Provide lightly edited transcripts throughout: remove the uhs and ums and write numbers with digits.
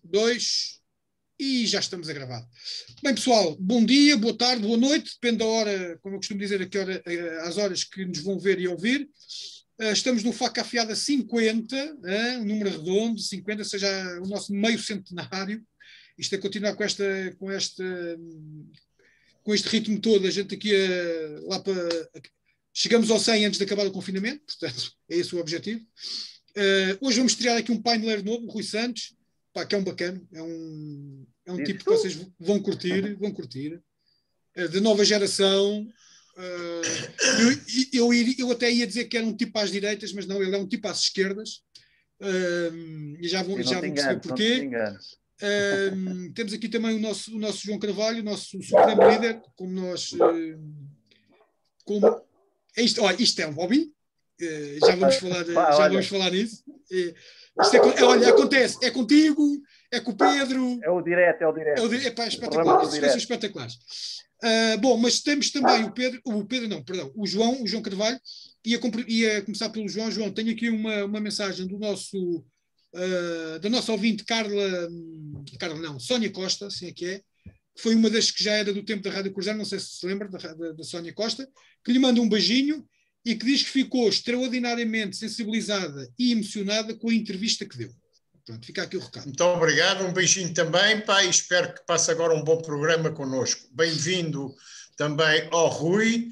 dois, e já estamos a gravar. Bem, pessoal, bom dia, boa tarde, boa noite, depende da hora, como eu costumo dizer, às horas que nos vão ver e ouvir. Estamos no Faca Afiada 50, um número redondo, 50, seja o nosso meio centenário. Isto é continuar com este ritmo todo, a gente aqui lá para... Chegamos ao 100 antes de acabar o confinamento, portanto, é esse o objetivo. Hoje vamos estrear aqui um paineleiro novo, o Rui Santos, pá, que é um bacana, é um tipo que vocês vão curtir, de nova geração. Eu até ia dizer que era um tipo às direitas, mas não, ele é um tipo às esquerdas. E já vão perceber porquê. Temos aqui também o nosso João Carvalho, o nosso supremo líder, como nós... isto é um hobby. Já vamos falar nisso. Olha, acontece, é contigo, é com o Pedro. É o direto. Espetacular, essas coisas são espetaculares. Bom, mas temos também o João Carvalho. Ia começar pelo João. João, tenho aqui uma mensagem da nossa ouvinte Sónia Costa, assim é que é. Foi uma das que já era do tempo da Rádio Cruzeiro, não sei se lembra, da Sónia Costa, que lhe manda um beijinho e que diz que ficou extraordinariamente sensibilizada e emocionada com a entrevista que deu. Pronto, fica aqui o recado. Muito obrigado, um beijinho também, pá, e espero que passe agora um bom programa connosco. Bem-vindo também ao Rui,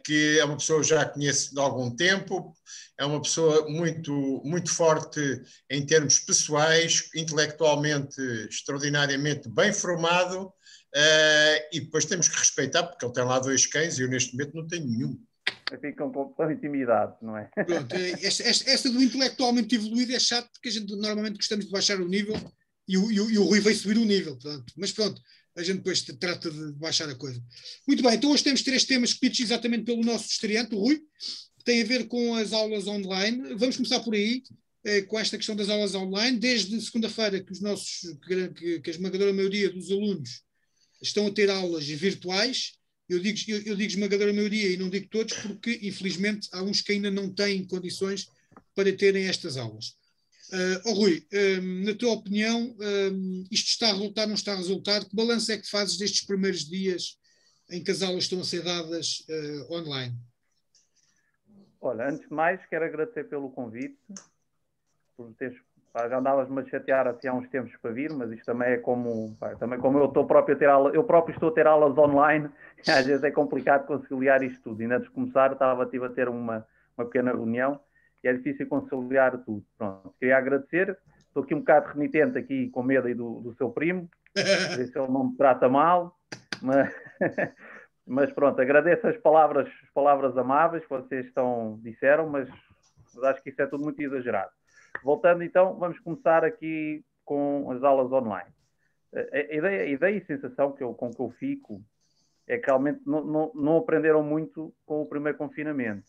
que é uma pessoa que já conheço de algum tempo, é uma pessoa muito, muito forte em termos pessoais, intelectualmente extraordinariamente bem formado, e depois temos que respeitar, porque ele tem lá 2 cães e eu neste momento não tenho nenhum. Ficam com intimidade, não é? Pronto, esta do intelectualmente evoluído é chato, porque a gente normalmente gostamos de baixar o nível e o Rui veio subir o nível. Pronto. Mas pronto, a gente depois trata de baixar a coisa. Muito bem, então hoje temos 3 temas escolhidos exatamente pelo nosso estreante, o Rui, que tem a ver com as aulas online. Vamos começar por aí, com esta questão das aulas online. Desde segunda-feira que a esmagadora maioria dos alunos estão a ter aulas virtuais. Eu digo esmagadora maioria e não digo todos, porque infelizmente há uns que ainda não têm condições para terem estas aulas. Rui, na tua opinião, isto está a resultar, não está a resultar? Que balanço é que fazes destes primeiros dias em que as aulas estão a ser dadas online? Olha, antes de mais, quero agradecer pelo convite, por teres, já andavas-me a chatear assim há uns tempos para vir, mas isto também é como eu estou próprio a ter aulas, eu próprio estou a ter aulas online, às vezes é complicado conciliar isto tudo. E antes de começar, estive a ter uma pequena reunião e é difícil conciliar tudo. Pronto, queria agradecer, estou aqui um bocado renitente aqui com medo aí do seu primo, ver se ele não me trata mal, mas pronto, agradeço as palavras amáveis que vocês disseram, mas acho que isso é tudo muito exagerado. Voltando então, vamos começar aqui com as aulas online. A ideia e sensação com que eu fico é que realmente não aprenderam muito com o primeiro confinamento.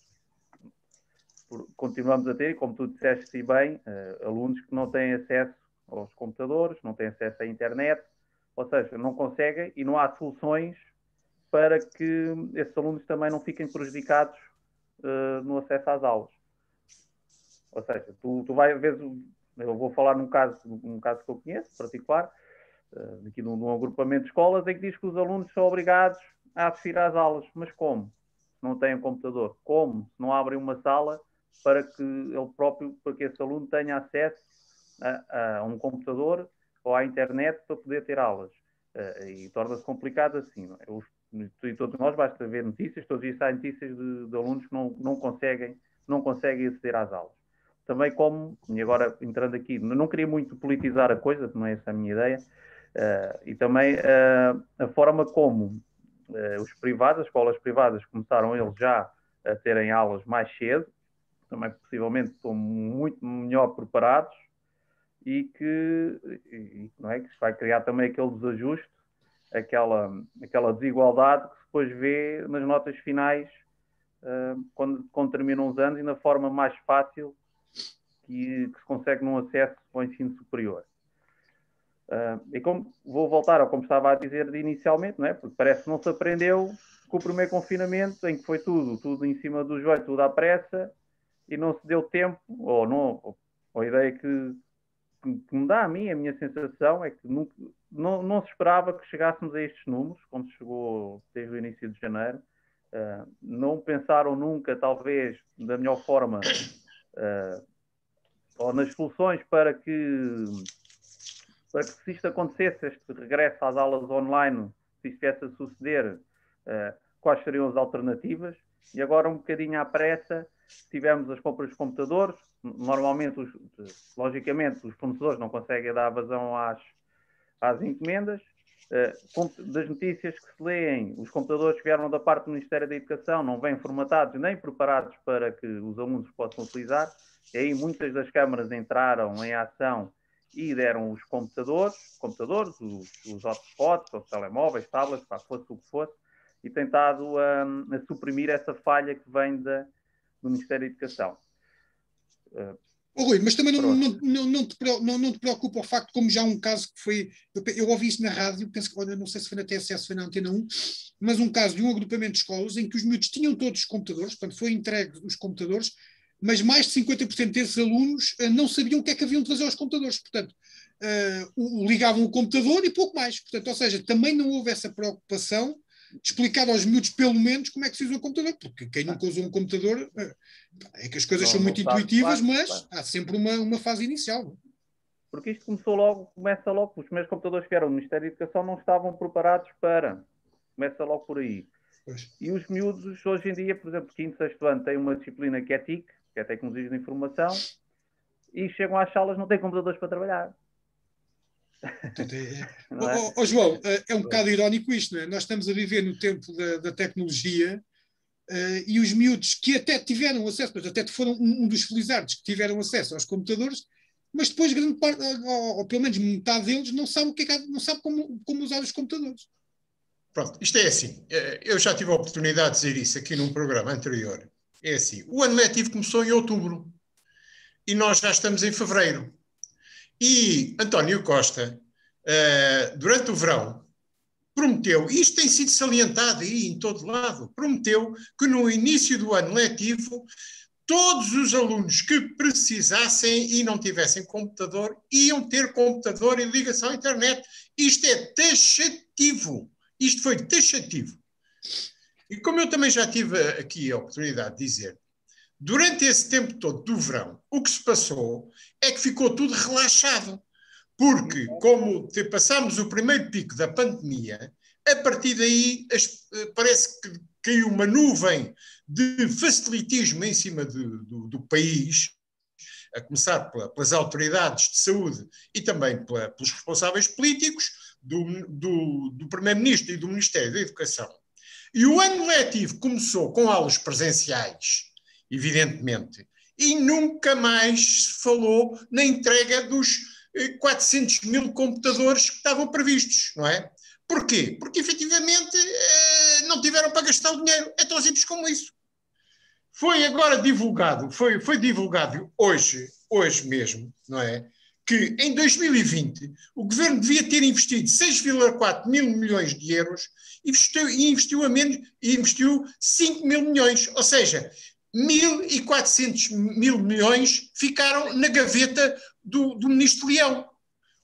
Continuamos a ter, e como tu disseste bem, alunos que não têm acesso aos computadores, não têm acesso à internet, ou seja, não conseguem e não há soluções para que esses alunos também não fiquem prejudicados no acesso às aulas. Ou seja, tu vai ver, eu vou falar num caso que eu conheço, particular, aqui num agrupamento de escolas, em que diz que os alunos são obrigados a assistir às aulas. Mas como? Se não têm um computador? Como? Se não abrem uma sala para que esse aluno tenha acesso a um computador ou à internet para poder ter aulas? E torna-se complicado assim. E todos nós basta ver notícias, todos os dias há notícias de alunos que não conseguem aceder às aulas. Também e agora entrando aqui, não queria muito politizar a coisa, não é essa a minha ideia, e também a forma como as escolas privadas começaram eles já a terem aulas mais cedo, também possivelmente estão muito melhor preparados e não é, que se vai criar também aquele desajuste, aquela desigualdade que se depois vê nas notas finais quando terminam os anos e na forma mais fácil que se consegue num acesso ao ensino superior. E como vou voltar ao como estava a dizer inicialmente, não é? Porque parece que não se aprendeu com o primeiro confinamento, em que foi tudo em cima do joelho, tudo à pressa, e não se deu tempo, ou a ideia que que me dá a mim, a minha sensação, é que não se esperava que chegássemos a estes números, como se chegou desde o início de janeiro. Não pensaram nunca, talvez, da melhor forma, ou nas soluções para que se isto acontecesse, este regresso às aulas online, se isto viesse a suceder, quais seriam as alternativas. E agora, um bocadinho à pressa, tivemos as compras de computadores. Normalmente, logicamente, os fornecedores não conseguem dar vazão às encomendas. Das notícias que se leem, os computadores que vieram da parte do Ministério da Educação não vêm formatados nem preparados para que os alunos possam utilizar. E aí muitas das câmaras entraram em ação e deram os computadores, os hotspots, os telemóveis, tablets, fosse o que fosse, e tentado a suprimir essa falha que vem do Ministério da Educação. Rui, mas também não te preocupa o facto, como já há um caso que foi, eu ouvi isso na rádio, penso que, não sei se foi na TSS, foi na Antena 1, mas um caso de um agrupamento de escolas em que os miúdos tinham todos os computadores, portanto foi entregue os computadores, mas de 50% desses alunos não sabiam o que é que haviam de fazer aos computadores, portanto ligavam o computador e pouco mais, portanto, ou seja, também não houve essa preocupação de explicar aos miúdos pelo menos como é que se usa um computador, porque quem nunca usou um computador é que as coisas são muito intuitivas, mas há sempre uma fase inicial. Porque isto começa logo, os primeiros computadores que eram do Ministério da Educação não estavam preparados começa logo por aí. Pois. E os miúdos, hoje em dia, por exemplo, 5º, 6º ano, têm uma disciplina que é TIC, que é Tecnologias de Informação, e chegam às salas, não têm computadores para trabalhar. João, é um bocado irónico isto, não é? Nós estamos a viver no tempo da tecnologia e os miúdos que até tiveram acesso, mas até foram um dos felizardos que tiveram acesso aos computadores, mas depois grande parte, ou pelo menos metade deles, não sabe não sabe como usar os computadores. Pronto, isto é assim, eu já tive a oportunidade de dizer isso aqui num programa anterior. É assim, o ano letivo começou em outubro e nós já estamos em fevereiro. E António Costa, durante o verão, prometeu, e isto tem sido salientado aí em todo lado, prometeu que no início do ano letivo todos os alunos que precisassem e não tivessem computador iam ter computador e ligação à internet. Isto é taxativo. Isto foi taxativo. E como eu também já tive aqui a oportunidade de dizer, durante esse tempo todo do verão, o que se passou é que ficou tudo relaxado. Porque, como passámos o primeiro pico da pandemia, a partir daí parece que caiu uma nuvem de facilitismo em cima do país, a começar pelas autoridades de saúde e também pelos responsáveis políticos, do Primeiro-Ministro e do Ministério da Educação. E o ano letivo começou com aulas presenciais, evidentemente, e nunca mais se falou na entrega dos 400 mil computadores que estavam previstos, não é? Porquê? Porque, efetivamente, não tiveram para gastar o dinheiro. É tão simples como isso. Foi agora divulgado, foi divulgado hoje mesmo, não é? Que em 2020 o governo devia ter investido 6,4 mil milhões de euros e investiu 5 mil milhões. Ou seja, 1.400 mil milhões ficaram na gaveta do ministro Leão.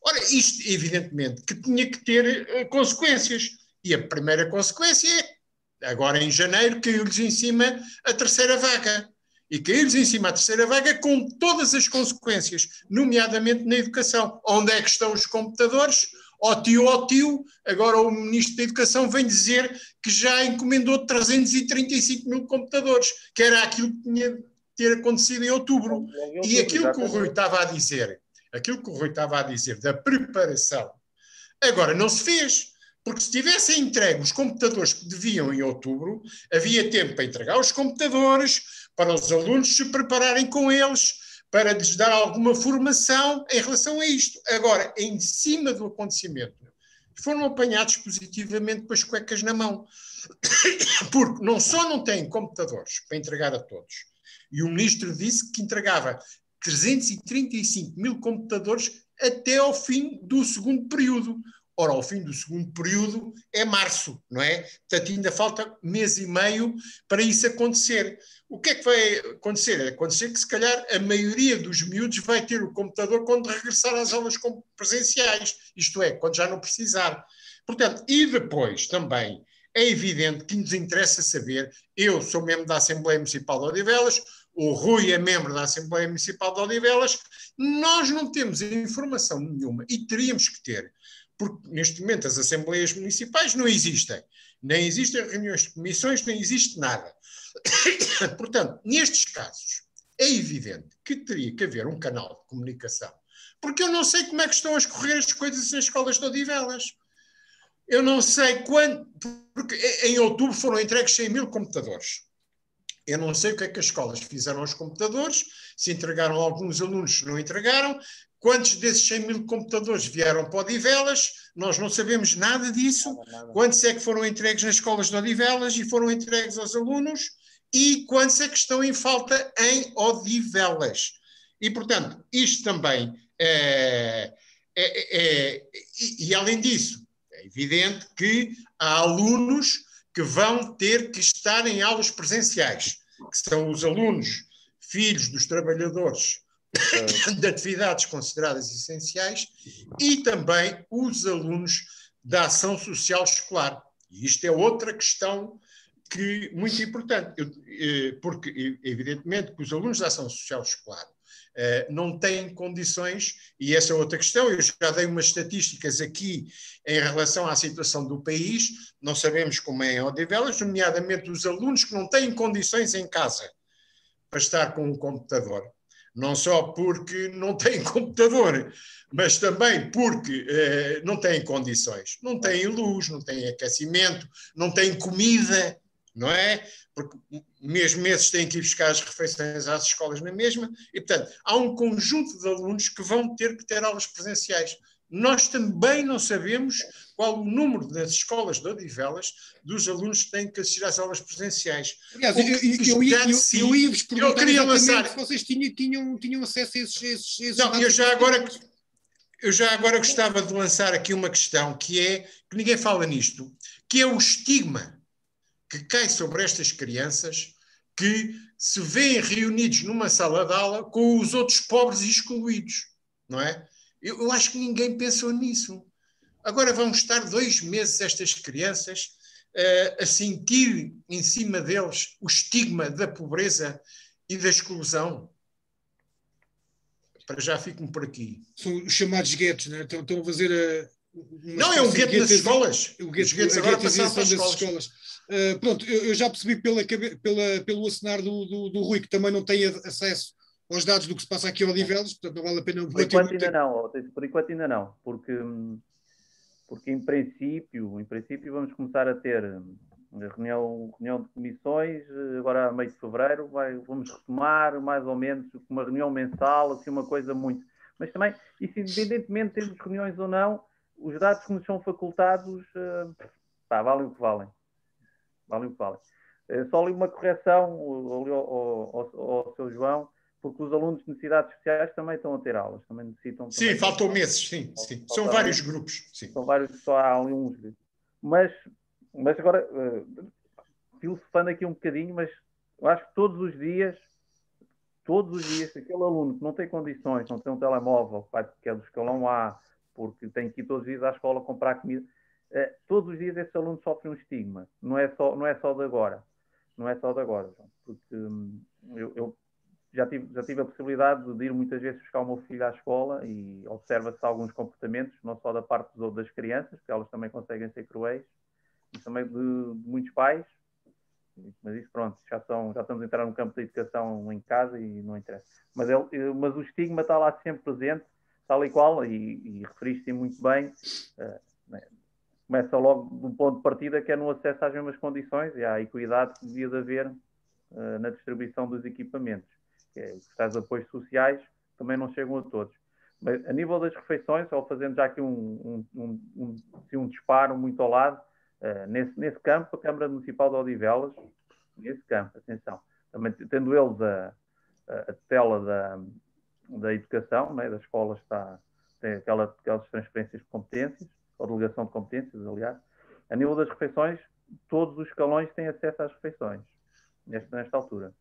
Ora, isto, evidentemente, que tinha que ter consequências. E a primeira consequência é, agora em janeiro, caiu-lhes em cima a terceira vaga. E caiu-lhes em cima a terceira vaga com todas as consequências, nomeadamente na educação. Onde é que estão os computadores? Ó tio, agora o Ministro da Educação vem dizer que já encomendou 335 mil computadores, que era aquilo que tinha de ter acontecido em outubro. E aquilo que o Rui estava a dizer da preparação, agora não se fez. Porque se tivessem entregue os computadores que deviam em outubro, havia tempo para entregar os computadores, para os alunos se prepararem com eles, para lhes dar alguma formação em relação a isto. Agora, em cima do acontecimento, foram apanhados positivamente com as cuecas na mão. Porque não só não têm computadores para entregar a todos, e o ministro disse que entregava 335 mil computadores até ao fim do segundo período. Ora, ao fim do segundo período é março, não é? Portanto, ainda falta mês e meio para isso acontecer. O que é que vai acontecer? Vai acontecer que, se calhar, a maioria dos miúdos vai ter o computador quando regressar às aulas presenciais, isto é, quando já não precisar. Portanto, e depois também é evidente que nos interessa saber, eu sou membro da Assembleia Municipal de Odivelas, o Rui é membro da Assembleia Municipal de Odivelas, nós não temos informação nenhuma e teríamos que ter, porque neste momento as Assembleias Municipais não existem, nem existem reuniões de comissões, nem existe nada. Portanto, nestes casos, é evidente que teria que haver um canal de comunicação, porque eu não sei como é que estão a escorrer as coisas nas escolas de Odivelas. Eu não sei quando, porque em outubro foram entregues 100 mil computadores. Eu não sei o que é que as escolas fizeram aos computadores, se entregaram a alguns alunos, se não entregaram, quantos desses 100 mil computadores vieram para Odivelas, nós não sabemos nada disso, quantos é que foram entregues nas escolas de Odivelas e foram entregues aos alunos, e quantos é que estão em falta em Odivelas. E, portanto, isto também e além disso, é evidente que há alunos que vão ter que estar em aulas presenciais, que são os alunos filhos dos trabalhadores de atividades consideradas essenciais e também os alunos da ação social escolar. E isto é outra questão muito importante, porque evidentemente que os alunos da ação social escolar não têm condições, e essa é outra questão, eu já dei umas estatísticas aqui em relação à situação do país, não sabemos como é em Odivelas, nomeadamente os alunos que não têm condições em casa para estar com um computador, não só porque não têm computador, mas também porque não têm condições, não têm luz, não têm aquecimento, não têm comida, não é? Porque mesmo esses têm que ir buscar as refeições às escolas na mesma, e portanto há um conjunto de alunos que vão ter que ter aulas presenciais. Nós também não sabemos qual o número das escolas de Odivelas dos alunos que têm que assistir às aulas presenciais. Aliás, eu ia-vos perguntar exatamente se vocês tinham acesso a esses não, eu já agora gostava de lançar aqui uma questão que ninguém fala nisto, que é o estigma que cai sobre estas crianças que se vêem reunidos numa sala de aula com os outros pobres e excluídos, não é? Eu acho que ninguém pensou nisso. Agora vão estar 2 meses estas crianças a sentir em cima deles o estigma da pobreza e da exclusão. Para já fico-me por aqui. São os chamados guetos, não é? Estão a fazer não, é um gueto nas escolas. Os guetos agora passaram para as escolas. Pronto, eu já percebi pelo acenar do Rui, que também não tem acesso aos dados do que se passa aqui em Odivelas, portanto não vale a pena... Por enquanto ainda não, porque em princípio vamos começar a ter reunião de comissões, agora a meio de fevereiro, vamos retomar mais ou menos uma reunião mensal, assim uma coisa muito... Mas também, isso independentemente de termos reuniões ou não, os dados que nos são facultados, valem o que valem. Valem o que valem. Só ali uma correção ao seu João, porque os alunos de necessidades especiais também estão a ter aulas, também necessitam... Sim, faltam meses, sim. São vários grupos. Sim. São vários, só há ali uns. Mas agora, filosofando aqui um bocadinho, mas eu acho que todos os dias, aquele aluno que não tem condições, não tem um telemóvel, que é do escalão A, porque tem que ir todos os dias à escola comprar comida, todos os dias esse aluno sofre um estigma. Não é só de agora. Não é só de agora, João. Porque eu já tive a possibilidade de ir muitas vezes buscar o meu filho à escola e observa-se alguns comportamentos, não só da parte das crianças, porque elas também conseguem ser cruéis, mas também de muitos pais. Mas isso, pronto, já estamos a entrar no campo da educação em casa e não interessa. Mas o estigma está lá sempre presente, tal e qual, e referiste-se muito bem. Começa logo de um ponto de partida que é no acesso às mesmas condições e à equidade que devia de haver na distribuição dos equipamentos. Os apoios sociais também não chegam a todos. Mas a nível das refeições, só fazendo já aqui um disparo muito ao lado, nesse campo, a Câmara Municipal de Odivelas, nesse campo, atenção, também tendo eles a tutela da educação, né, das escolas, tem aquelas transferências de competências, ou delegação de competências, aliás. A nível das refeições, todos os escalões têm acesso às refeições, nesta altura.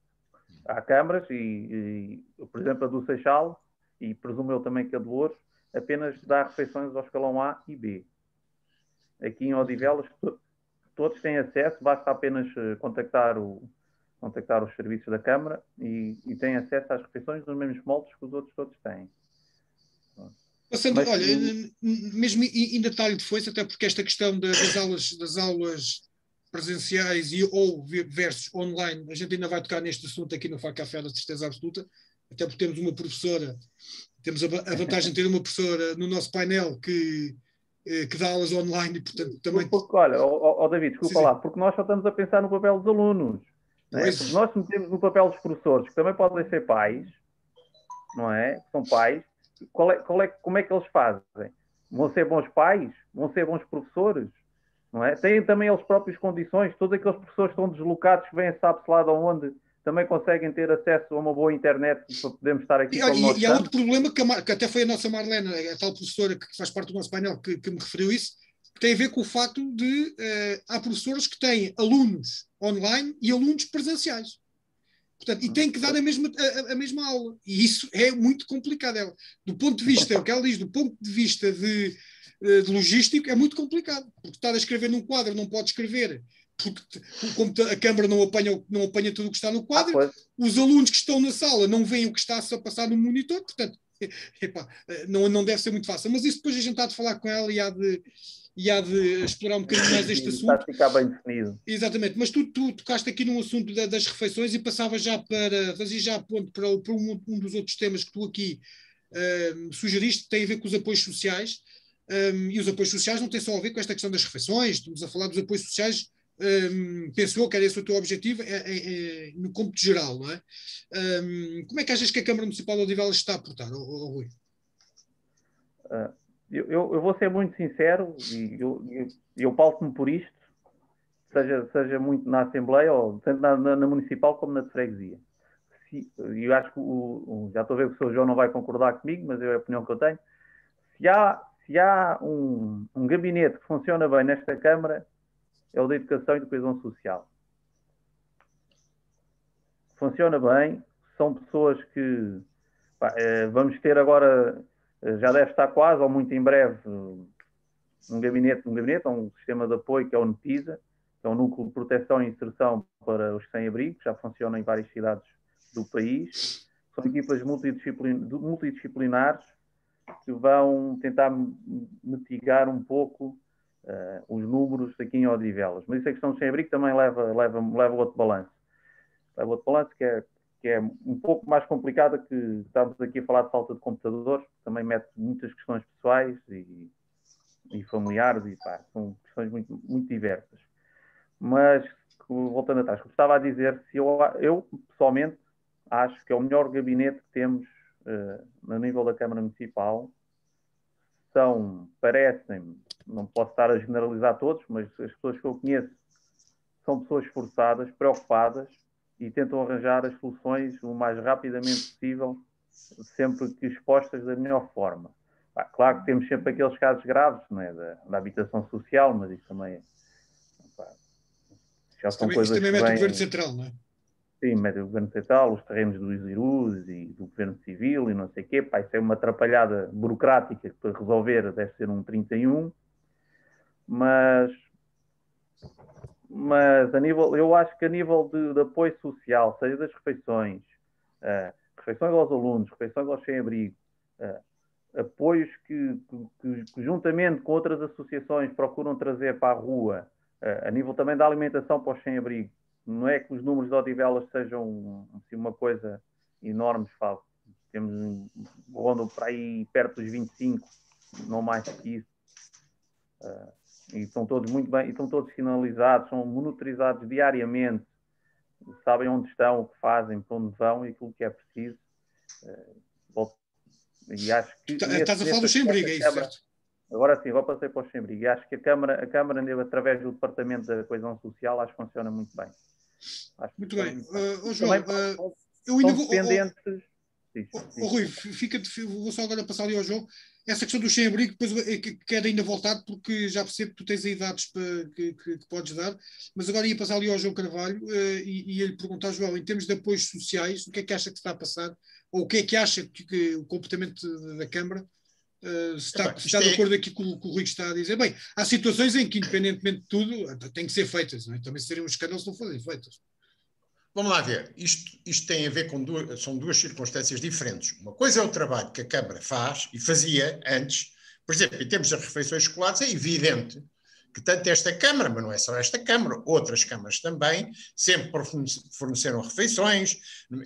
Há câmaras e, por exemplo, a do Seixal, e presumo eu também que a do Louros, apenas dá refeições ao escalão A e B. Aqui em Odivelas, todos têm acesso, basta apenas contactar os serviços da Câmara e têm acesso às refeições nos mesmos moldes que os outros todos têm. Passando, olha, mesmo em detalhe de foice, até porque esta questão das aulas presenciais ou versus online, a gente ainda vai tocar neste assunto aqui no FAC Café da certeza absoluta, até porque temos uma professora, temos a vantagem de ter uma professora no nosso painel que dá aulas online e, portanto, também... Porque, olha, David, desculpa lá, porque nós só estamos a pensar no papel dos alunos. Não é? Porque nós metemos no papel dos professores, que também podem ser pais, não é? Que são pais. Como é que eles fazem? Vão ser bons pais? Vão ser bons professores? Não é? Têm também eles próprios condições. Todos aqueles professores que estão deslocados, que vêm, sabe-se lá de onde, também conseguem ter acesso a uma boa internet para podermos estar aqui como nós estamos. E há outro problema que até foi a nossa Marlena, a tal professora que faz parte do nosso painel, que me referiu isso, que tem a ver com o facto de há professores que têm alunos online e alunos presenciais. Portanto, e tem que dar a mesma aula. E isso é muito complicado. Do ponto de vista, o que ela diz, do ponto de vista de logístico, é muito complicado. Porque estar a escrever num quadro não pode escrever, porque como a câmara não apanha tudo o que está no quadro, os alunos que estão na sala não veem o que está a passar no monitor, portanto, não deve ser muito fácil. Mas isso depois a gente há de falar com ela e há de explorar um bocadinho mais este assunto. Está a ficar bem definido. Exatamente, mas tu tocaste aqui num assunto das refeições e passava já fazia já ponto para um dos outros temas que tu aqui sugeriste, que tem a ver com os apoios sociais, e os apoios sociais não têm só a ver com esta questão das refeições, estamos a falar dos apoios sociais, penso eu que era esse o teu objetivo, no cômputo geral, não é? Como é que achas que a Câmara Municipal de Odivelas está a portar, Rui? Eu vou ser muito sincero e eu pauto-me por isto, seja muito na Assembleia, ou tanto na Municipal como na de Freguesia. Eu acho que já estou a ver que o Sr. João não vai concordar comigo, mas é a opinião que eu tenho. Se há um gabinete que funciona bem nesta Câmara, é o da Educação e da Coesão Social. Funciona bem, são pessoas que vamos ter agora... Já deve estar quase, ou muito em breve, um gabinete, um sistema de apoio que é o NEPISA, que é um núcleo de proteção e inserção para os sem-abrigo, que já funciona em várias cidades do país. São equipas multidisciplinares que vão tentar mitigar um pouco os números aqui em Odivelas. Mas isso é questão do sem-abrigo também leva outro balanço. Leva outro balanço que é um pouco mais complicada, que estamos aqui a falar de falta de computadores, também mete muitas questões pessoais e familiares, e são questões muito, muito diversas. Mas, voltando atrás, como estava a dizer, eu pessoalmente acho que é o melhor gabinete que temos no nível da Câmara Municipal. Parecem-me, não posso estar a generalizar todos, mas as pessoas que eu conheço são pessoas esforçadas, preocupadas, e tentam arranjar as soluções o mais rapidamente possível, sempre que expostas da melhor forma. Claro que temos sempre aqueles casos graves, não é? da habitação social, mas isso também já são coisas que também mete o Governo Central, não é? Sim, mete o Governo Central, os terrenos dos IRUs e do Governo Civil e não sei o quê. Isso é uma atrapalhada burocrática que para resolver deve ser um 31, mas eu acho que a nível de apoio social, seja das refeições aos alunos, refeições aos sem-abrigo, apoios que juntamente com outras associações procuram trazer para a rua, a nível também da alimentação para os sem-abrigo. Não é que os números de Odivelas sejam assim, uma coisa enorme, rondam para aí perto dos 25, não mais que isso. E estão todos muito bem, e estão todos sinalizados, são monitorizados diariamente, sabem onde estão, o que fazem, para onde vão e aquilo que é preciso. E acho que... Estás a falar do sem-abrigo, é isso, certo? Agora sim, vou passar para o sem-abrigo. E acho que a Câmara, através do Departamento da Coesão Social, acho que funciona muito bem. Muito bem. João, eu ainda vou... Rui, vou só agora passar ali ao João. essa questão do sem-abrigo, depois quero ainda voltar, porque já percebo que tu tens aí dados que podes dar, mas agora ia passar ali ao João Carvalho e ia-lhe perguntar, João, em termos de apoios sociais, o que é que acha que está a passar, ou o que é que acha que o comportamento da Câmara se está de acordo aqui com o que o Rui está a dizer? Bem, há situações em que, independentemente de tudo, têm que ser feitas, não é? Também seria um escândalo se não forem feitas. Vamos lá ver, isto tem a ver com são duas circunstâncias diferentes. Uma coisa é o trabalho que a Câmara faz e fazia antes. Por exemplo, em termos das refeições escolares, é evidente que tanto esta Câmara, mas não é só esta Câmara, outras câmaras também, sempre forneceram refeições,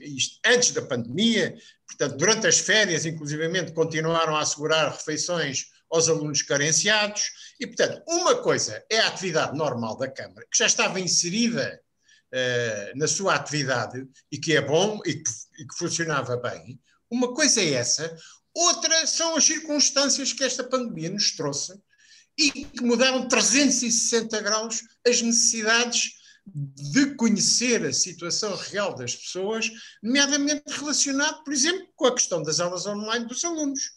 isto antes da pandemia, portanto, durante as férias, inclusivamente, continuaram a assegurar refeições aos alunos carenciados, e, portanto, uma coisa é a atividade normal da Câmara, que já estava inserida na sua atividade e que é bom e que funcionava bem. Uma coisa é essa, outra são as circunstâncias que esta pandemia nos trouxe e que mudaram 360 graus as necessidades de conhecer a situação real das pessoas, nomeadamente relacionado, por exemplo, com a questão das aulas online dos alunos.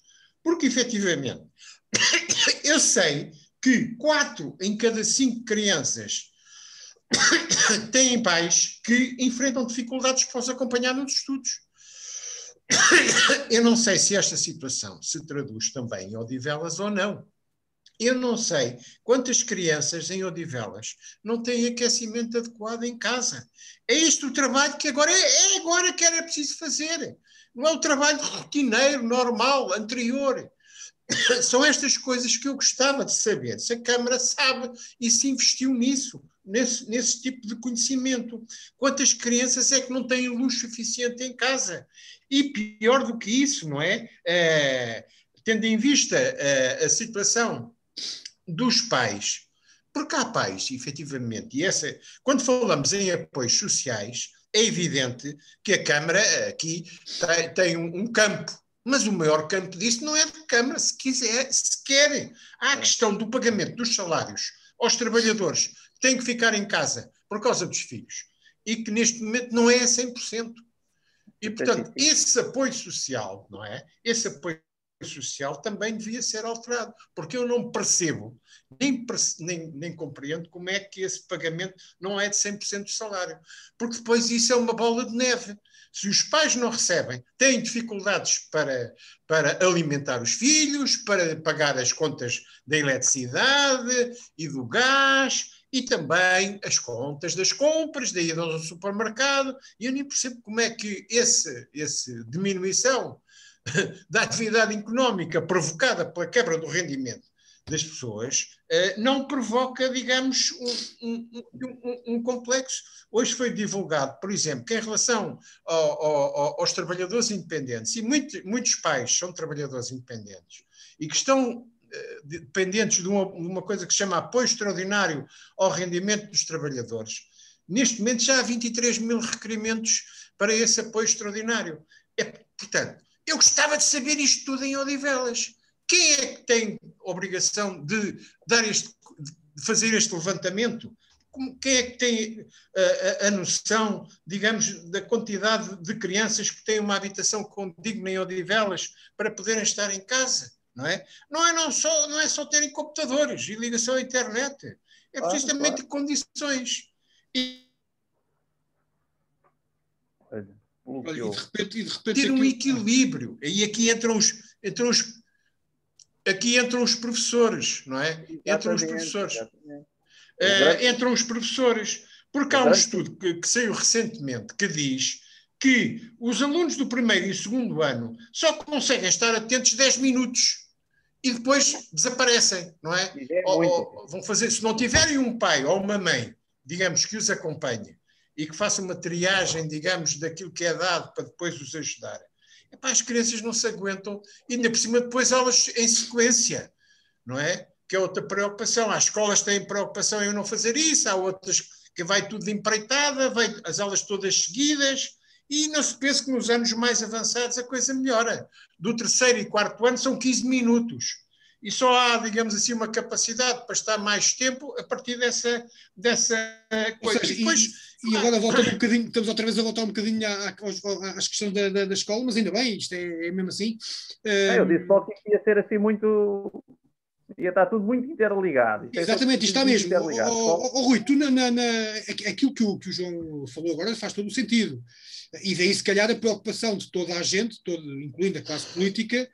Porque, efetivamente, eu sei que 4 em cada 5 crianças têm pais que enfrentam dificuldades para os acompanhar nos estudos. Eu não sei se esta situação se traduz também em Odivelas ou não. Eu não sei quantas crianças em Odivelas não têm aquecimento adequado em casa. É este o trabalho que agora é agora que era preciso fazer. Não é o trabalho rotineiro, normal, anterior. São estas coisas que eu gostava de saber, se a Câmara sabe e se investiu nisso, nesse tipo de conhecimento. Quantas crianças é que não têm luz suficiente em casa? E pior do que isso, não é? Tendo em vista a situação dos pais, porque há pais, efetivamente, e quando falamos em apoios sociais, é evidente que a Câmara aqui tem um campo. Mas o maior campo disso não é de Câmara, se querem. Há a questão do pagamento dos salários aos trabalhadores que têm que ficar em casa por causa dos filhos e que neste momento não é a 100%. E, portanto, esse apoio social, não é? Esse apoio social também devia ser alterado, porque eu não percebo, nem compreendo como é que esse pagamento não é de 100% do salário, porque depois isso é uma bola de neve. Se os pais não recebem, têm dificuldades para alimentar os filhos, para pagar as contas da eletricidade e do gás e também as contas das compras, da ida ao supermercado, e eu nem percebo como é que essa diminuição da atividade económica provocada pela quebra do rendimento das pessoas não provoca, digamos, um complexo. Hoje foi divulgado, por exemplo, que em relação aos trabalhadores independentes, e muitos pais são trabalhadores independentes, e que estão dependentes de uma coisa que se chama apoio extraordinário ao rendimento dos trabalhadores, neste momento já há 23 mil requerimentos para esse apoio extraordinário. Portanto, eu gostava de saber isto tudo em Odivelas. Quem é que tem obrigação de fazer este levantamento? Quem é que tem a noção, digamos, da quantidade de crianças que têm uma habitação condigna em Odivelas para poderem estar em casa? Não é? Não é só terem computadores e ligação à internet. É preciso também ter condições. De repente ter um equilíbrio. E aqui entram os professores, não é? Entram os professores. Entram os professores. Porque há um estudo que saiu recentemente que diz que os alunos do primeiro e segundo ano só conseguem estar atentos 10 minutos e depois desaparecem, não é? Vão fazer, se não tiverem um pai ou uma mãe, digamos, que os acompanhe e que faça uma triagem, digamos, daquilo que é dado para depois os ajudar. As crianças não se aguentam e ainda por cima depois aulas em sequência, não é? Que é outra preocupação. As escolas têm preocupação em não fazer isso, há outras que vai tudo de empreitada, vai as aulas todas seguidas e não se pensa que nos anos mais avançados a coisa melhora. Do terceiro e quarto ano são 15 minutos e só há, digamos assim, uma capacidade para estar mais tempo a partir dessa coisa. Seja, E depois, e agora voltando um bocadinho, estamos outra vez a voltar um bocadinho às questões da escola, mas ainda bem, isto é mesmo assim. Eu disse só que ia ser assim muito. Ia estar tudo muito interligado. Isto é só Exatamente, isto está muito mesmo. interligado. Rui, tu aquilo que o João falou agora faz todo o sentido. E daí, se calhar, a preocupação de toda a gente, incluindo a classe política,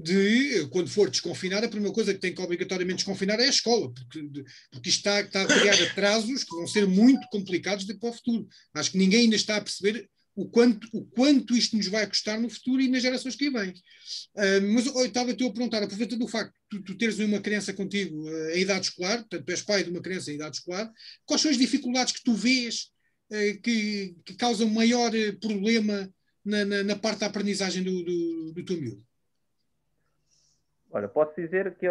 de, quando for desconfinar, a primeira coisa que tem que obrigatoriamente desconfinar é a escola, porque isto está a criar atrasos que vão ser muito complicados para o futuro. Acho que ninguém ainda está a perceber o quanto isto nos vai custar no futuro e nas gerações que vêm. Mas eu estava-te a perguntar, aproveitando o facto de tu teres uma criança contigo em idade escolar, portanto, tu és pai de uma criança em idade escolar, quais são as dificuldades que tu vês que causam maior problema na parte da aprendizagem do teu miúdo? Olha, posso dizer que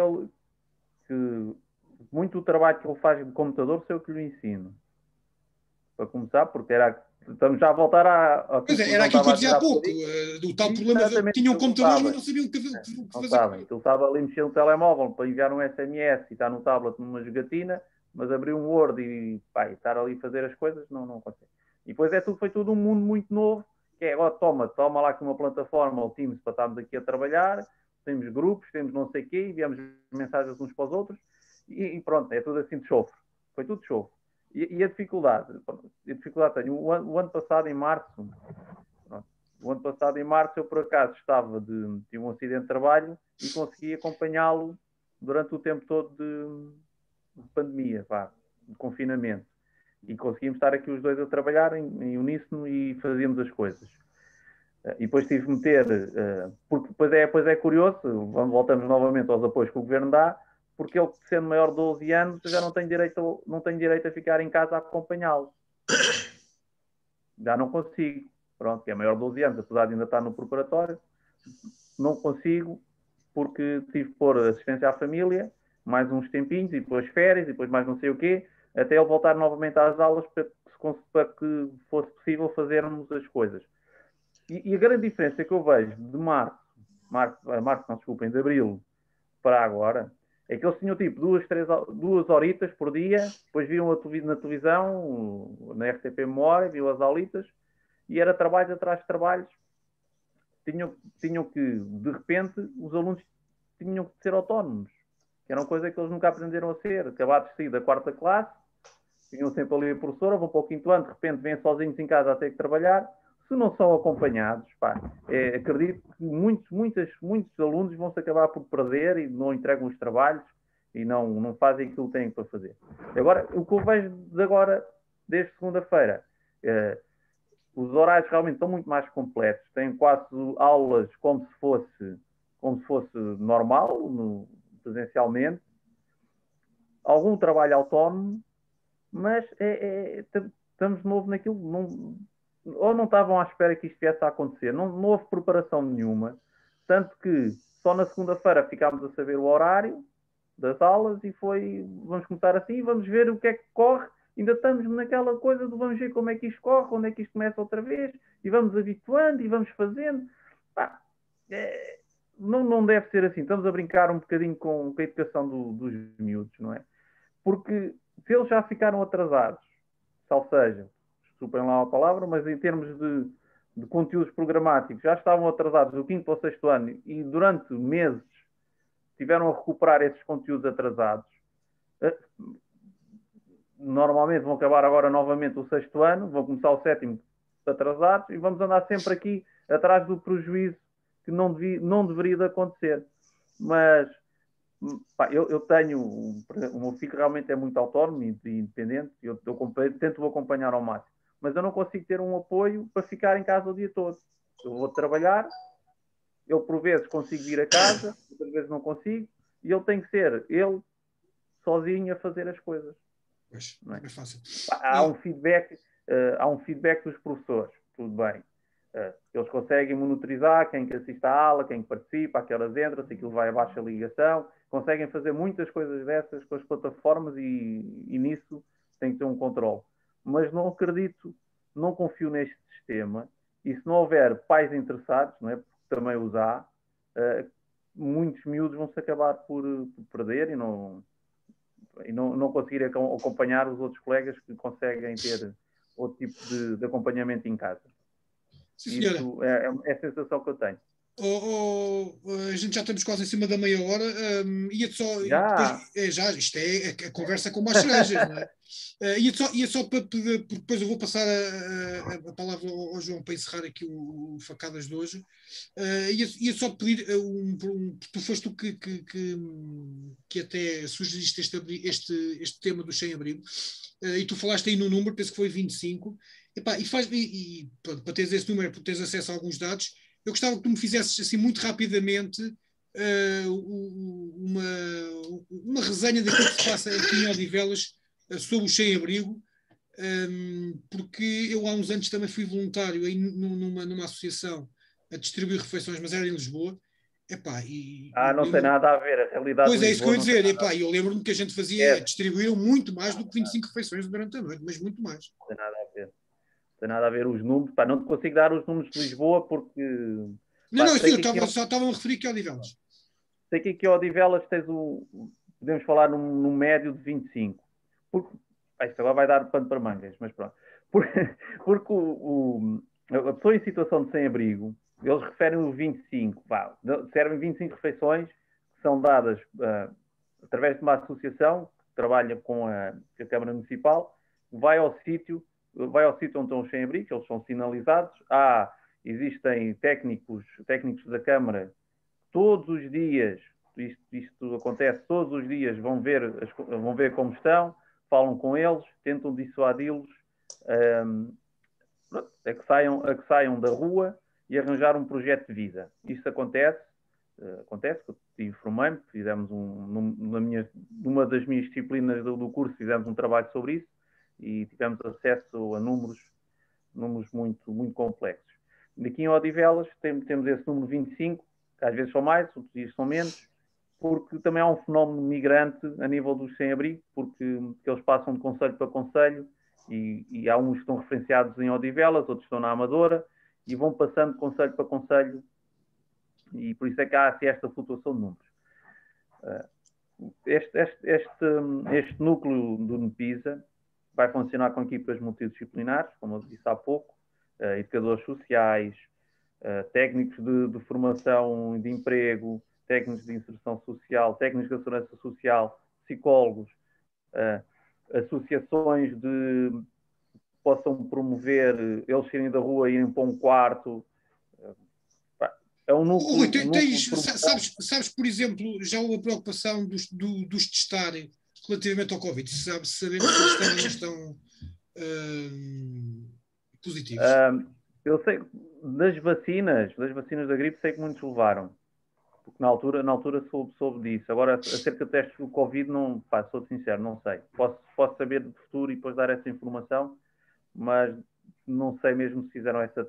muito do trabalho que ele faz de computador sou eu que lhe ensino. Para começar, porque estamos já a voltar à Pois é, conclusão era aquilo que eu estava a dizia dizer há pouco, do tal problema de que tinham computadores, mas não sabiam o que não fazer. sabem. Ele estava ali mexer no telemóvel para enviar um SMS e está no tablet numa jogatina, mas abrir um Word e estar ali a fazer as coisas, não consegue. E depois foi tudo um mundo muito novo, que é, toma lá aqui uma plataforma, o Teams, para estarmos aqui a trabalhar, temos grupos, temos não sei o quê, enviamos mensagens uns para os outros, e pronto, é tudo assim de chofre. Foi tudo de chofre. E a dificuldade? Tenho. O ano passado, em março, eu por acaso tive um acidente de trabalho e consegui acompanhá-lo durante o tempo todo de pandemia, de confinamento. E conseguimos estar aqui os dois a trabalhar em uníssono e fazíamos as coisas. E depois tive que meter, porque depois é curioso, voltamos novamente aos apoios que o Governo dá, porque ele, sendo maior de 12 anos, já não tem direito a ficar em casa a acompanhá-lo. Já não consigo. Pronto, que é maior de 12 anos, apesar de ainda estar no preparatório, não consigo, porque tive que pôr assistência à família, mais uns tempinhos, e depois férias, e depois mais não sei o quê, até ele voltar novamente às aulas para que fosse possível fazermos as coisas. E a grande diferença que eu vejo de de abril para agora, é que eles tinham tipo 2 horitas por dia, depois viam na televisão, na RTP Memória, viam as aulitas, e era trabalhos atrás de trabalhos. Tinham que, de repente, os alunos tinham que ser autónomos, que era uma coisa que eles nunca aprenderam a ser. Acabados de sair da 4ª classe, tinham sempre ali a professora, vão para o 5º ano, de repente vêm sozinhos em casa a ter que trabalhar. Se não são acompanhados, acredito que muitos alunos vão se acabar por perder e não entregam os trabalhos e não fazem aquilo que têm para fazer. Agora, o que eu vejo desde segunda-feira, os horários realmente estão muito mais completos, têm quase aulas como se fosse normal, presencialmente, algum trabalho autónomo, mas estamos de novo naquilo, ou não estavam à espera que isto viesse a acontecer, não houve preparação nenhuma, tanto que só na segunda-feira ficámos a saber o horário das aulas e vamos começar assim, vamos ver o que é que corre, ainda estamos naquela coisa de vamos ver como é que isto corre, onde é que isto começa outra vez, e vamos habituando e vamos fazendo. Não deve ser assim, estamos a brincar um bocadinho com a educação dos miúdos, não é? Porque se eles já ficaram atrasados, ou seja, desculpem lá a palavra, mas em termos de conteúdos programáticos, já estavam atrasados do 5º para o 6º ano e durante meses tiveram a recuperar esses conteúdos atrasados, normalmente vão acabar agora novamente o 6º ano, vão começar o 7º atrasados e vamos andar sempre aqui atrás do prejuízo que não deveria de acontecer. Mas eu tenho, o meu filho realmente é muito autónomo e independente, eu tento acompanhar ao máximo, mas eu não consigo ter um apoio para ficar em casa o dia todo. Eu vou trabalhar, eu por vezes consigo vir a casa, outras vezes não consigo, e ele tem que ser ele sozinho a fazer as coisas. Pois, não é fácil. Há um feedback dos professores, tudo bem. Eles conseguem monitorizar quem que assiste à aula, quem que participa, a que horas entra, se aquilo vai abaixo a ligação, conseguem fazer muitas coisas dessas com as plataformas e nisso tem que ter um controle. Mas não acredito, não confio neste sistema, e se não houver pais interessados, não é? Porque também os há, muitos miúdos vão se acabar por perder e não conseguir acompanhar os outros colegas que conseguem ter outro tipo de acompanhamento em casa. Sim, isso é a sensação que eu tenho. A gente já estamos quase em cima da meia hora. Ia só. Já? Depois, isto é a conversa com mais cerejas, não é? Ia só para pedir, porque depois eu vou passar a palavra ao João para encerrar aqui o Facadas de hoje. Ia só pedir tu foste tu que até sugeriste este tema do sem-abrigo, e tu falaste aí no número, penso que foi 25. E pronto, para teres esse número, para teres acesso a alguns dados. Eu gostava que tu me fizesses assim muito rapidamente uma resenha daquilo que se passa aqui em Odivelas sobre o sem-abrigo, porque eu há uns anos também fui voluntário aí numa associação a distribuir refeições, mas era em Lisboa. Não tem nada a ver, a realidade Pois de é, isso que eu ia dizer. Eu ver. lembro-me que a gente fazia, distribuíram muito mais do que 25 refeições durante a noite, mas muito mais. Não tem nada a ver. Não tem nada a ver os números. Não te consigo dar os números de Lisboa porque... Não, eu só estava a referir aqui a Odivelas. Sei que aqui a Odivelas podemos falar num médio de 25. Isto agora vai dar pano para mangas, mas pronto. Porque a pessoa em situação de sem-abrigo, eles referem os 25. Servem 25 refeições que são dadas através de uma associação que trabalha com a Câmara Municipal, vai ao sítio onde estão os sem-abrigo, eles são sinalizados. Existem técnicos da Câmara todos os dias, isto acontece todos os dias, vão ver como estão, falam com eles, tentam dissuadi-los a que saiam da rua e arranjar um projeto de vida. Isso acontece, que eu te informei-me, fizemos numa das minhas disciplinas do curso, fizemos um trabalho sobre isso e tivemos acesso a números muito, muito complexos. Aqui em Odivelas temos esse número 25, que às vezes são mais, outros dias são menos, porque também há um fenómeno migrante a nível dos sem-abrigo, porque eles passam de concelho para concelho e há uns que estão referenciados em Odivelas, outros estão na Amadora e vão passando de concelho para concelho e por isso é que há assim, esta flutuação de números. Este núcleo do NEPISA vai funcionar com equipas multidisciplinares, como eu disse há pouco, educadores sociais, técnicos de formação de emprego, técnicos de inserção social, técnicos de segurança social, psicólogos, associações que possam promover eles saírem da rua e irem para um quarto. É um núcleo... Sabes, por exemplo, já houve a preocupação dos testarem relativamente ao Covid? Sabendo se eles estão positivos? Eu sei, das vacinas da gripe, sei que muitos levaram. Porque na altura soube disso. Agora, acerca de testes do Covid, não, sou sincero, não sei. Posso saber do futuro e depois dar essa informação, mas não sei mesmo se fizeram essa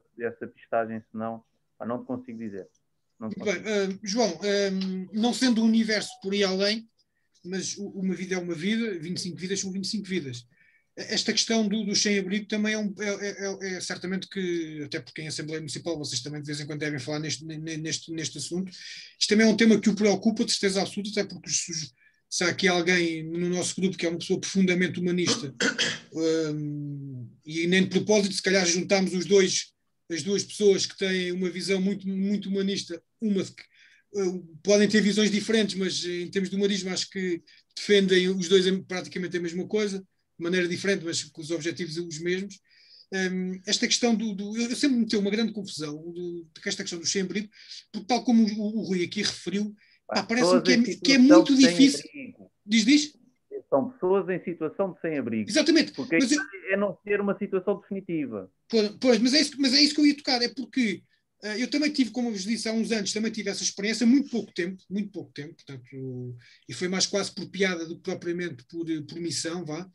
testagem, se não, não te consigo dizer. Bem, João, não sendo um universo por aí além, mas uma vida é uma vida, 25 vidas são 25 vidas. Esta questão do sem-abrigo também é certamente que, até porque em Assembleia Municipal vocês também de vez em quando devem falar neste assunto, isto também é um tema que o preocupa, de certeza absoluta, até porque se há aqui alguém no nosso grupo que é uma pessoa profundamente humanista, e nem de propósito, se calhar juntámos as duas pessoas que têm uma visão muito, muito humanista, podem ter visões diferentes, mas em termos de humanismo acho que defendem os dois praticamente a mesma coisa, de maneira diferente, mas com os objetivos os mesmos. Esta questão eu sempre me meteu uma grande confusão com esta questão do sem-abrigo, porque tal como o Rui aqui referiu, parece-me que é muito difícil. Diz? São pessoas em situação de sem-abrigo. Exatamente. Porque é não ser uma situação definitiva. Pois, mas é isso que eu ia tocar, é porque eu também tive, como eu vos disse há uns anos, também tive essa experiência, muito pouco tempo, portanto, e foi mais quase por piada do que propriamente por missão, vá.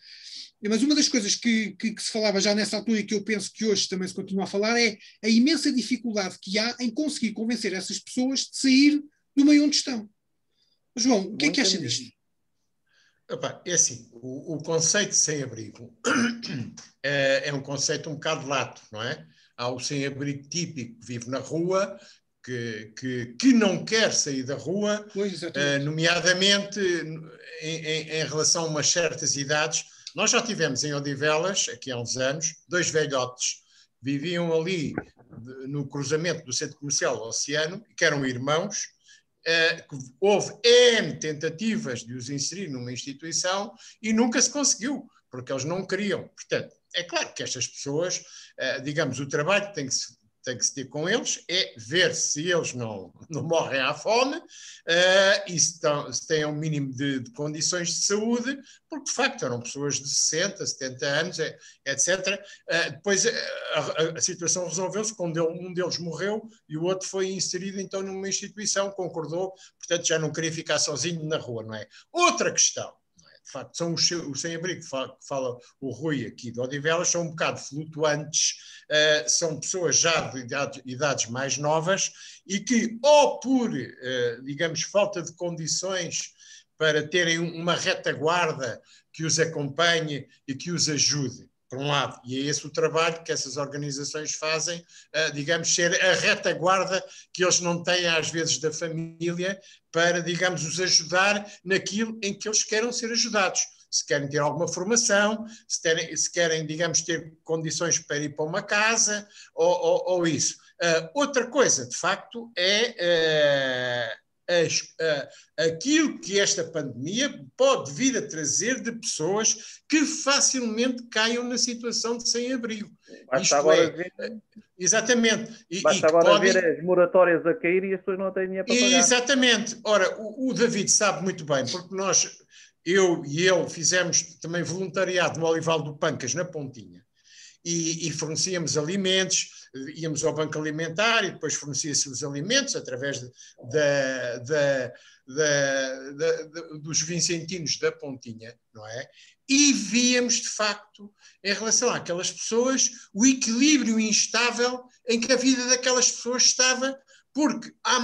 Mas uma das coisas que se falava já nessa altura e que eu penso que hoje também se continua a falar é a imensa dificuldade que há em conseguir convencer essas pessoas de sair do meio onde estão. João, o que é que acha disto? É assim, o conceito de sem-abrigo é um conceito um bocado lato, não é? Há o sem-abrigo típico que vive na rua, que não quer sair da rua, Pois, nomeadamente em relação a umas certas idades. Nós já tivemos em Odivelas, aqui há uns anos, 2 velhotes, viviam ali no cruzamento do Centro Comercial Oceano, que eram irmãos. Houve N tentativas de os inserir numa instituição e nunca se conseguiu, porque eles não queriam. Portanto, é claro que estas pessoas, digamos, o trabalho que tem que se ter com eles é ver se eles não morrem à fome e se têm um mínimo de condições de saúde, porque de facto eram pessoas de 60, 70 anos, etc. Depois a situação resolveu-se quando um deles morreu e o outro foi inserido então numa instituição, concordou, portanto já não queria ficar sozinho na rua, não é? Outra questão. De facto, são os sem-abrigo que fala o Rui aqui de Odivelas, são um bocado flutuantes, são pessoas já de idades mais novas e que, ou por, digamos, falta de condições para terem uma retaguarda que os acompanhe e que os ajude, por um lado, e é esse o trabalho que essas organizações fazem, digamos, ser a retaguarda que eles não têm às vezes da família para, digamos, os ajudar naquilo em que eles queiram ser ajudados. Se querem ter alguma formação, se querem, digamos, ter condições para ir para uma casa ou isso. Outra coisa, de facto, é aquilo que esta pandemia pode vir a trazer de pessoas que facilmente caiam na situação de sem-abrigo. Basta agora ver, exatamente. Basta agora ver as moratórias a cair e as pessoas não têm dinheiro para pagar. Exatamente. Ora, o David sabe muito bem, porque eu e ele fizemos também voluntariado no Olival do Pancas, na Pontinha, e fornecíamos alimentos, íamos ao banco alimentar e depois fornecia-se os alimentos através dos vicentinos da Pontinha, não é? E víamos, de facto, em relação àquelas pessoas, o equilíbrio instável em que a vida daquelas pessoas estava, porque há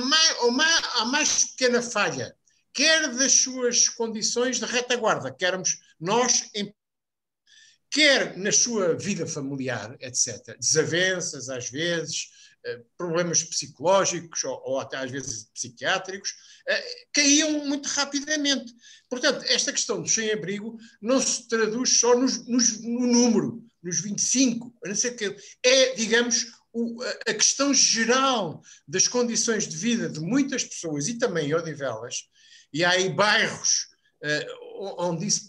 mais pequena falha, quer das suas condições de retaguarda, quer na sua vida familiar, etc. Desavenças, às vezes, problemas psicológicos ou até às vezes psiquiátricos, caíam muito rapidamente. Portanto, esta questão do sem-abrigo não se traduz só no número, nos 25, a não ser que é, digamos, a questão geral das condições de vida de muitas pessoas e também em Odivelas, e há aí bairros onde isso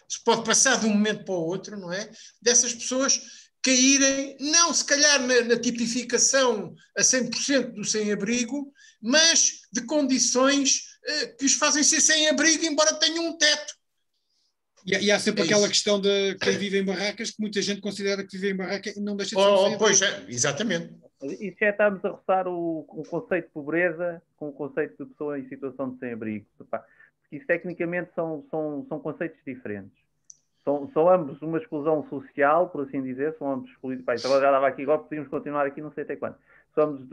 se pode passar de um momento para o outro, não é? Dessas pessoas caírem, não se calhar na tipificação a 100% do sem-abrigo, mas de condições que os fazem ser sem-abrigo, embora tenham um teto. E há sempre aquela questão de quem vive em barracas, que muita gente considera que vive em barraca e não deixa de ser sem-abrigo. Pois é, exatamente. E já estamos a roçar o conceito de pobreza com o conceito de pessoa em situação de sem-abrigo. Porque isso tecnicamente são conceitos diferentes. São ambos uma exclusão social, por assim dizer, são ambos excluídos. Então já estava aqui agora, podíamos continuar aqui não sei até quando. São ambos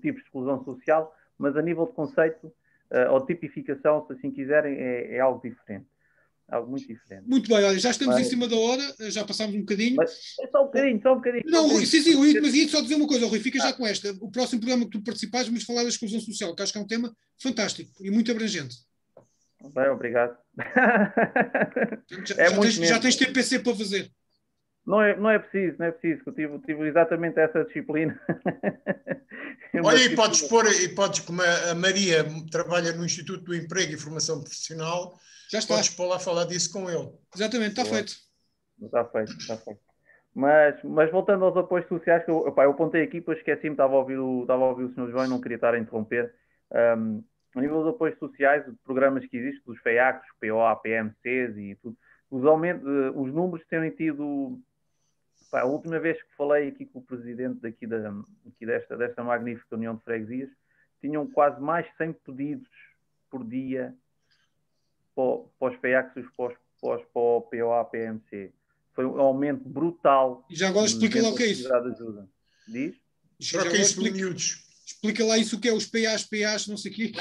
tipos de exclusão social, mas a nível de conceito ou tipificação, se assim quiserem, é algo diferente. Algo muito diferente. Muito bem, olha, já estamos em cima da hora, já passámos um bocadinho. Mas é só um bocadinho. Não, Rui, sim, Rui, mas ia só dizer uma coisa, Rui, fica já com esta. O próximo programa que tu participares, vamos falar da exclusão social, que acho que é um tema fantástico e muito abrangente. Bem, obrigado. Já tens TPC para fazer. Não é preciso, que eu tive exatamente essa disciplina. Olha, e podes, como a Maria trabalha no Instituto do Emprego e Formação Profissional, já está. Podes pôr lá falar disso com ele. Exatamente, está feito. Está feito. Mas voltando aos apoios sociais, que eu apontei aqui, depois esqueci-me, estava a ouvir o Sr. João e não queria estar a interromper. A nível dos apoios sociais, de programas que existem, dos FEACs, POA, PMCs e tudo, os números têm tido... a última vez que falei aqui com o presidente desta magnífica União de Freguesias, tinham quase mais de 100 pedidos por dia para os FEACs e para o POA, PMC. Foi um aumento brutal. E já agora explica lá o que é isso. Ajuda. Diz? Explica lá isso, o que é os PAs, não sei o quê.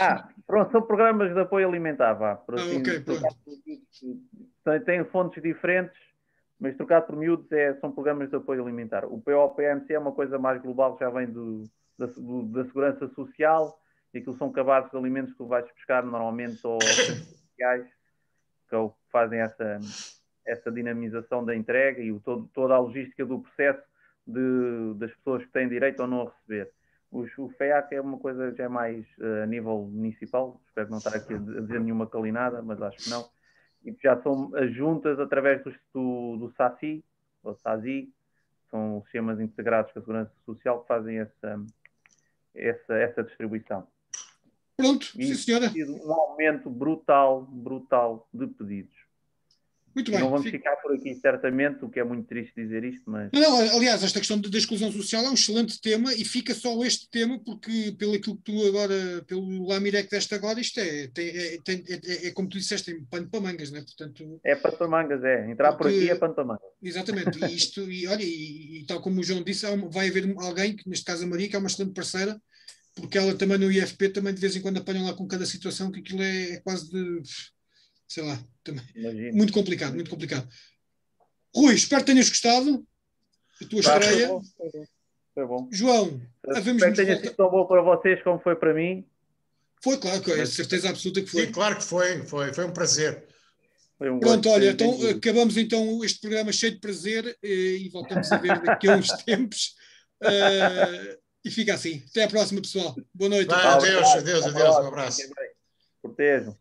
Pronto, são programas de apoio alimentar, vá. Ok, pronto. Têm fontes diferentes, Mas trocado por miúdos são programas de apoio alimentar. O POPMC é uma coisa mais global, já vem da segurança social, e aquilo são cabazes de alimentos que tu vais buscar normalmente aos centros sociais, que fazem essa dinamização da entrega e toda a logística do processo das pessoas que têm direito ou não a receber. O FEAC é uma coisa já mais a nível municipal, espero não estar aqui a dizer nenhuma calinada, mas acho que não. E já são as juntas através do SACI, ou SASI, são os sistemas integrados com a segurança social que fazem essa distribuição. Pronto, sim senhora. Um aumento brutal de pedidos. Muito e bem. Não vamos ficar por aqui, certamente, o que é muito triste dizer isto, mas... Não, aliás, esta questão da exclusão social é um excelente tema e fica só este tema porque, pelo aquilo que tu agora, pelo Lamiré que deste agora, isto é como tu disseste, tem pano para mangas, não é? Portanto, é pano para mangas, entrar por aqui é pano para mangas. Exatamente, e tal como o João disse, vai haver alguém, que neste caso a Maria, que é uma excelente parceira, porque ela também no IFP também de vez em quando apanham lá com cada situação, que aquilo é quase de... sei lá, também. Imagino. Muito complicado. Rui, espero que tenhas gostado da tua estreia. Foi bom. João, espero que tenha sido tão bom para vocês como foi para mim. Foi, claro, é certeza absoluta que foi. Sim, claro que foi um prazer. Pronto, olha, então acabamos então este programa cheio de prazer e voltamos a ver daqui a uns tempos. E fica assim. Até à próxima, pessoal. Boa noite. Adeus, um abraço. Protejam.